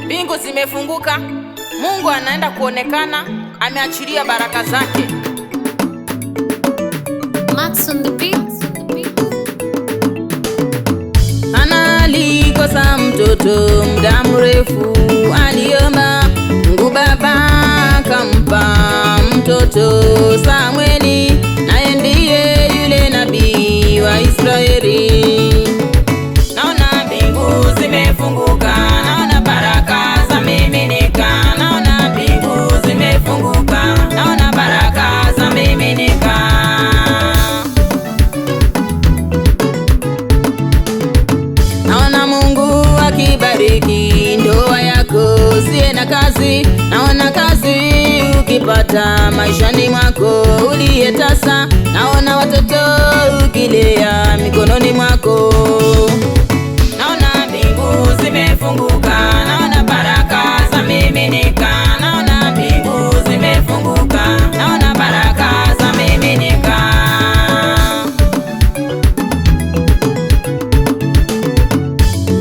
Mbingu zimefunguka, Mungu anaenda kuonekana, ameachilia baraka zake. Max on the beat. Alikosa mtoto muda mrefu, aliomba Mungu Baba akampa mtoto Samueli, naye ndiye yule nabii wa Israeli. Naona mbingu zimefunguka, naona baraka za miminika, naona mbingu zimefunguka, naona baraka za miminika. Naona Mungu akibariki ndoa yako, siye na kazi, naona kazi ukipata maishani mwako uliyetasa, naona watoto ukilea mikononi mwako. Naona mbingu zimefunguka, naona baraka za miminika, naona mbingu zimefunguka, naona baraka za miminika.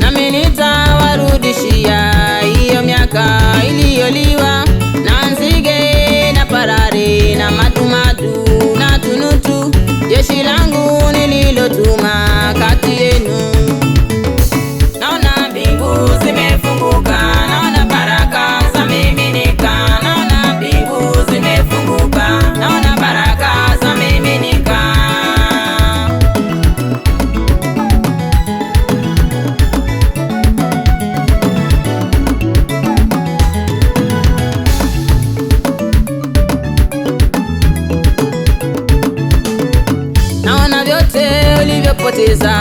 Nami nitawarudishia hiyo miaka iliyoliwa na nzige na parare na madumadu na tunutu, jeshi langu nililotuma kati yenu. Naona mbingu zimefunguka, naona baraka za miminika, naona mbingu zimefunguka, naona baraka za miminika. Naona vyote ulivyopoteza